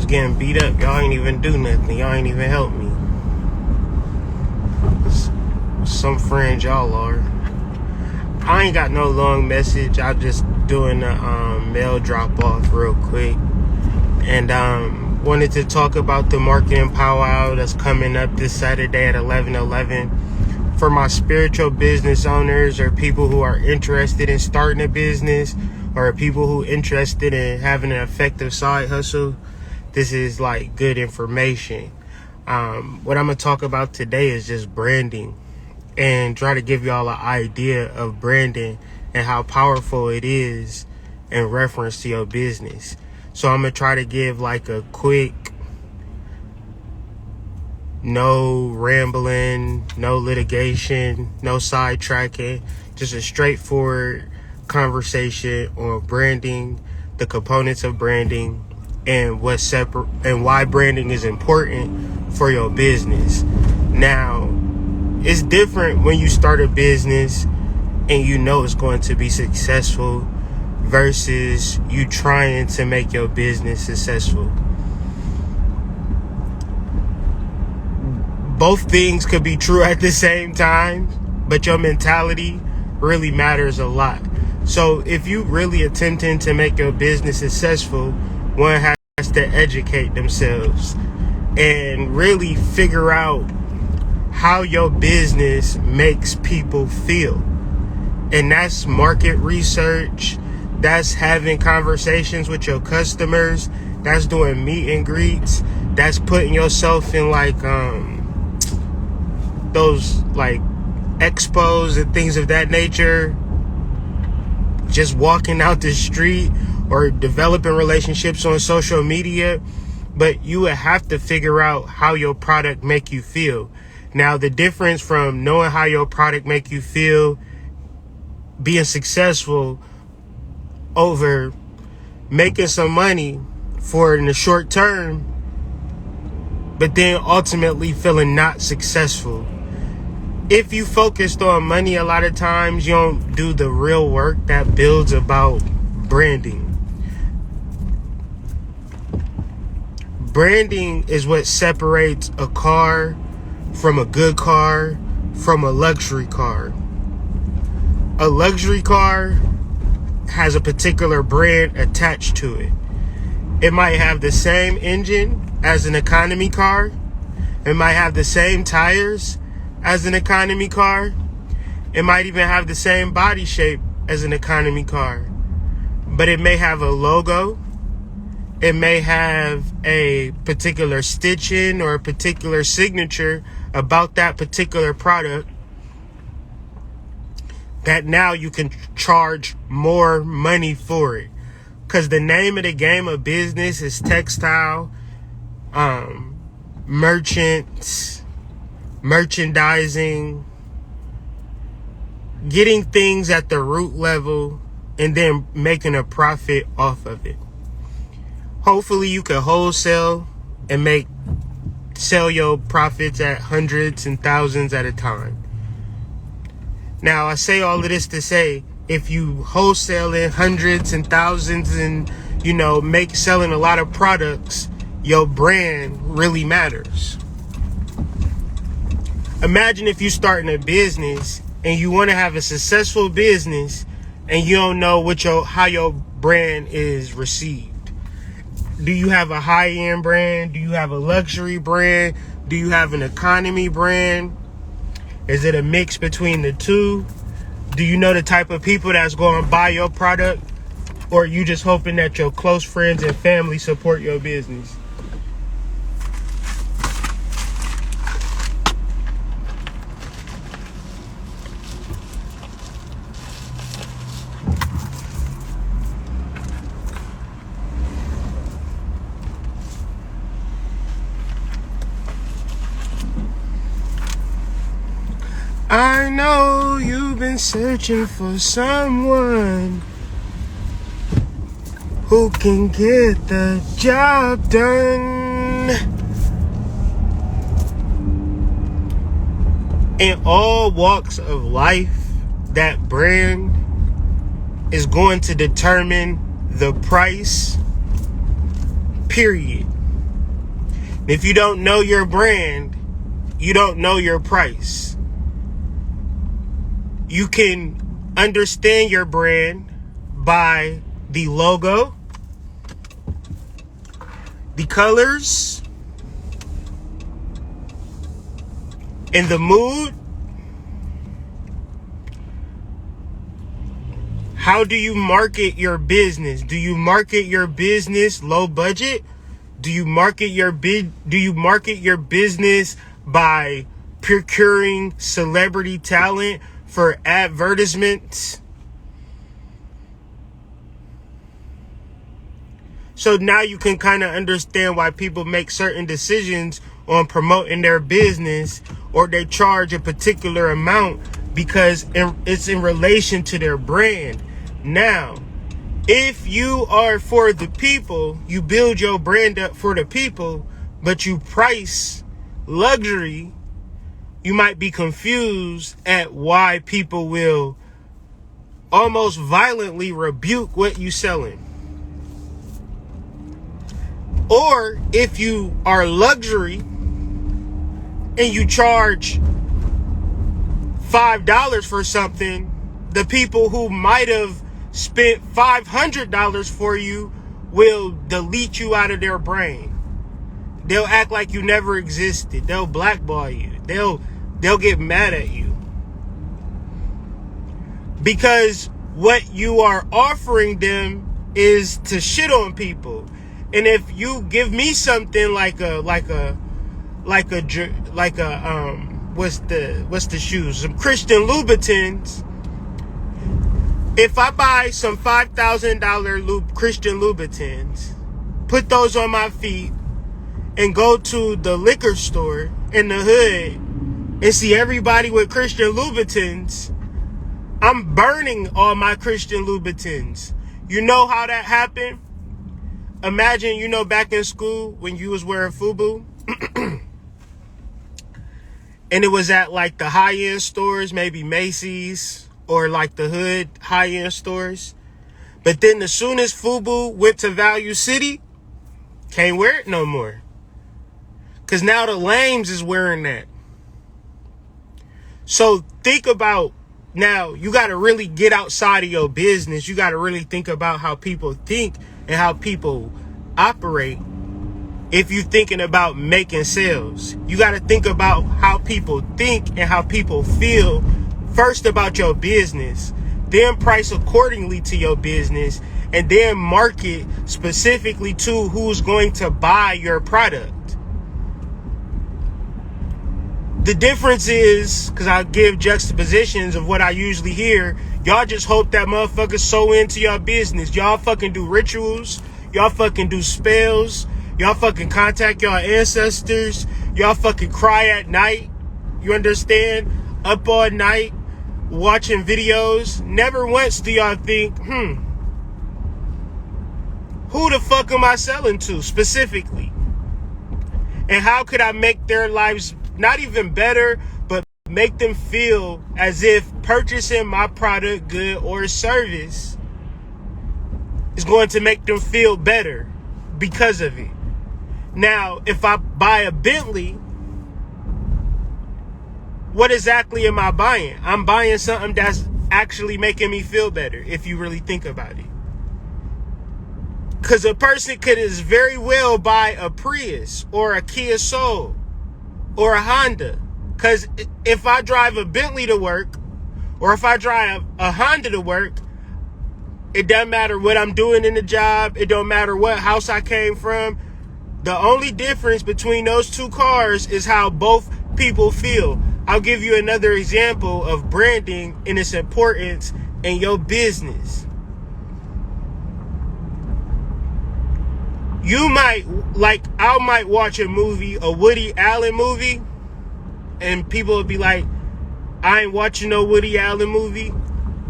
getting beat up. Y'all ain't even do nothing. Y'all ain't even help me. Some friends y'all are. I ain't got no long message. I'm just doing a mail drop off real quick. And wanted to talk about the marketing powwow that's coming up this Saturday at 11:11. For my spiritual business owners or people who are interested in starting a business or people who are interested in having an effective side hustle, this is like good information. What I'm going to talk about today is just branding and try to give y'all an idea of branding and how powerful it is in reference to your business. So I'm going to try to give like a quick, no rambling, no litigation, no sidetracking, just a straightforward conversation on branding, the components of branding, and what's separate and why branding is important for your business. Now, it's different when you start a business and you know it's going to be successful versus you trying to make your business successful. Both things could be true at the same time, but your mentality really matters a lot. So if you really attempting to make your business successful, one has to educate themselves and really figure out how your business makes people feel. And that's market research. That's having conversations with your customers. That's doing meet and greets. That's putting yourself in like those like expos and things of that nature. Just walking out the street or developing relationships on social media. But you would have to figure out how your product make you feel. Now, the difference from knowing how your product make you feel, being successful, over making some money for in the short term, but then ultimately feeling not successful. If you focused on money, a lot of times you don't do the real work that builds about branding. Branding is what separates a car from a good car from a luxury car. A luxury car has a particular brand attached to it. It might have the same engine as an economy car. It might have the same tires as an economy car. It might even have the same body shape as an economy car. But it may have a logo. It may have a particular stitching or a particular signature about that particular product that now you can charge more money for it. Because the name of the game of business is textile, merchants, merchandising, getting things at the root level and then making a profit off of it. Hopefully you can wholesale and sell your profits at hundreds and thousands at a time. Now, I say all of this to say, if you wholesale in hundreds and thousands and, selling a lot of products, your brand really matters. Imagine if you starting a business and you want to have a successful business and you don't know how your brand is received. Do you have a high-end brand? Do you have a luxury brand? Do you have an economy brand? Is it a mix between the two? Do you know the type of people that's going to buy your product? Or are you just hoping that your close friends and family support your business? I know you've been searching for someone who can get the job done. In all walks of life, that brand is going to determine the price, period. If you don't know your brand, you don't know your price. You can understand your brand by the logo, the colors, and the mood. How do you market your business? Do you market your business low budget? Do you market your business by procuring celebrity talent for advertisements? So now you can kind of understand why people make certain decisions on promoting their business, or they charge a particular amount because it's in relation to their brand. Now, if you are for the people, you build your brand up for the people, but you price luxury, you might be confused at why people will almost violently rebuke what you selling. Or if you are luxury and you charge $5 for something, the people who might have spent $500 for you will delete you out of their brain. They'll act like you never existed. They'll blackball you. They'll get mad at you. Because what you are offering them is to shit on people. And if you give me something like what's the shoes? Some Christian Louboutins. If I buy some $5,000 Christian Louboutins, put those on my feet, and go to the liquor store in the hood and see everybody with Christian Louboutins, I'm burning all my Christian Louboutins. You know how that happened? Imagine, back in school when you was wearing FUBU and it was at like the high-end stores, maybe Macy's, or like the hood high-end stores. But then as soon as FUBU went to Value City, can't wear it no more. Because now the lames is wearing that. So think about, now you got to really get outside of your business. You got to really think about how people think and how people operate. If you're thinking about making sales, you got to think about how people think and how people feel first about your business, then price accordingly to your business, and then market specifically to who's going to buy your product. The difference is, because I give juxtapositions of what I usually hear, y'all just hope that motherfuckers so into your business. Y'all fucking do rituals. Y'all fucking do spells. Y'all fucking contact your ancestors. Y'all fucking cry at night. You understand? Up all night, watching videos. Never once do y'all think, who the fuck am I selling to specifically? And how could I make their lives not even better, but make them feel as if purchasing my product, good, or service is going to make them feel better because of it. Now, if I buy a Bentley, what exactly am I buying? I'm buying something that's actually making me feel better, if you really think about it. Because a person could as very well buy a Prius or a Kia Soul or a Honda. Because if I drive a Bentley to work, or if I drive a Honda to work, it doesn't matter what I'm doing in the job. It don't matter what house I came from. The only difference between those two cars is how both people feel. I'll give you another example of branding and its importance in your business. You might, I might watch a movie, a Woody Allen movie, and people will be like, I ain't watching no Woody Allen movie.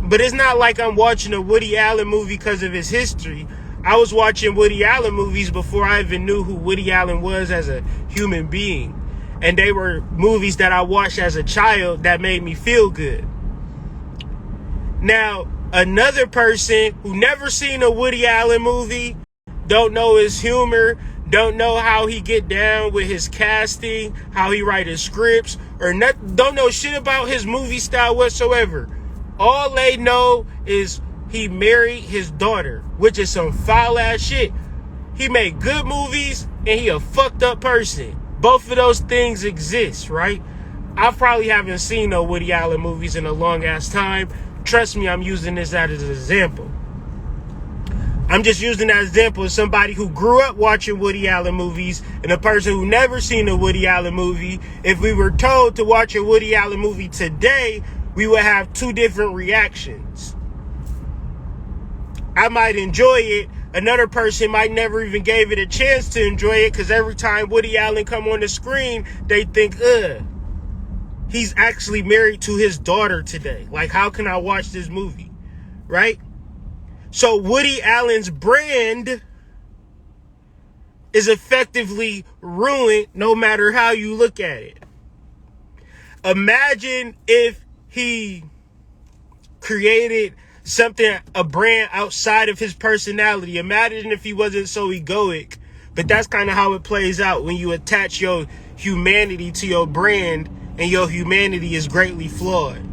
But it's not like I'm watching a Woody Allen movie because of his history. I was watching Woody Allen movies before I even knew who Woody Allen was as a human being. And they were movies that I watched as a child that made me feel good. Now, another person who never seen a Woody Allen movie, don't know his humor, don't know how he get down with his casting, how he write his scripts, or don't know shit about his movie style whatsoever. All they know is he married his daughter, which is some foul ass shit. He made good movies and he a fucked up person. Both of those things exist, right? I probably haven't seen no Woody Allen movies in a long ass time. Trust me, I'm using this as an example. I'm just using that example as somebody who grew up watching Woody Allen movies and a person who never seen a Woody Allen movie. If we were told to watch a Woody Allen movie today, we would have two different reactions. I might enjoy it. Another person might never even gave it a chance to enjoy it because every time Woody Allen come on the screen, they think, he's actually married to his daughter today. Like, how can I watch this movie? Right? So Woody Allen's brand is effectively ruined no matter how you look at it. Imagine if he created something, a brand outside of his personality. Imagine if he wasn't so egoic. But that's kind of how it plays out when you attach your humanity to your brand and your humanity is greatly flawed.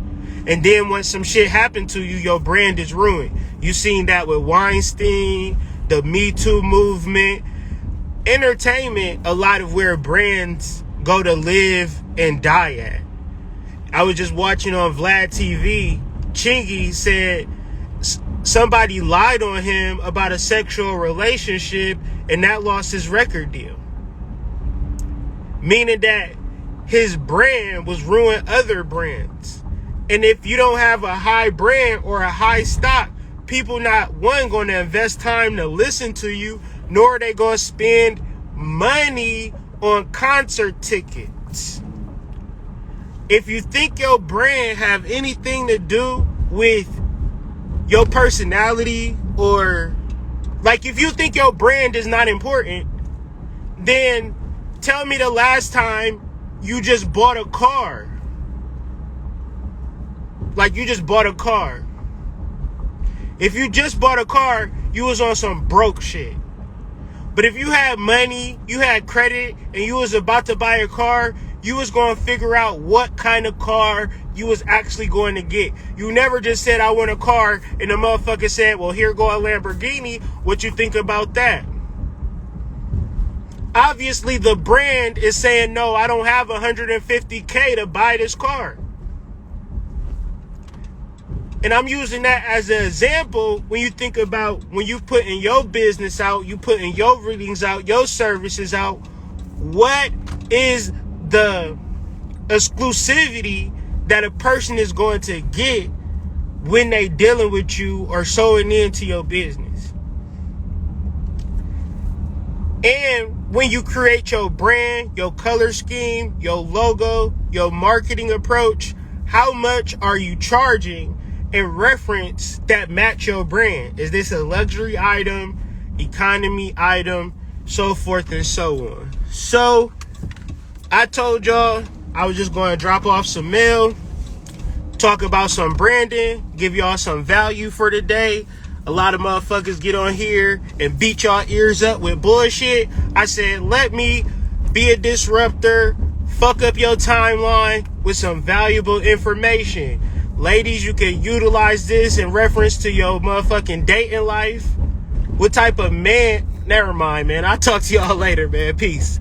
And then when some shit happened to you, your brand is ruined. You seen that with Weinstein, the Me Too movement. Entertainment, a lot of where brands go to live and die at. I was just watching on Vlad TV. Chingy said somebody lied on him about a sexual relationship and that lost his record deal. Meaning that his brand was ruining other brands. And if you don't have a high brand or a high stock, people not one going to invest time to listen to you, nor are they going to spend money on concert tickets. If you think your brand have anything to do with your personality, or like if you think your brand is not important, then tell me the last time you just bought a car. Like you just bought a car. If you just bought a car, you was on some broke shit. But if you had money, you had credit, and you was about to buy a car, you was going to figure out what kind of car you was actually going to get. You never just said, I want a car, and the motherfucker said, well, here go a Lamborghini. What you think about that? Obviously, the brand is saying, no, I don't have $150K to buy this car. And I'm using that as an example when you think about when you putting your business out, you putting your readings out, your services out. What is the exclusivity that a person is going to get when they dealing with you or sewing into your business? And when you create your brand, your color scheme, your logo, your marketing approach, how much are you charging in reference that match your brand? Is this a luxury item, economy item, so forth and so on? So I told y'all I was just going to drop off some mail, talk about some branding, give y'all some value for the day. A lot of motherfuckers get on here and beat y'all ears up with bullshit. I said, let me be a disruptor, fuck up your timeline with some valuable information. Ladies, you can utilize this in reference to your motherfucking dating life. What type of man? Never mind, man. I'll talk to y'all later, man. Peace.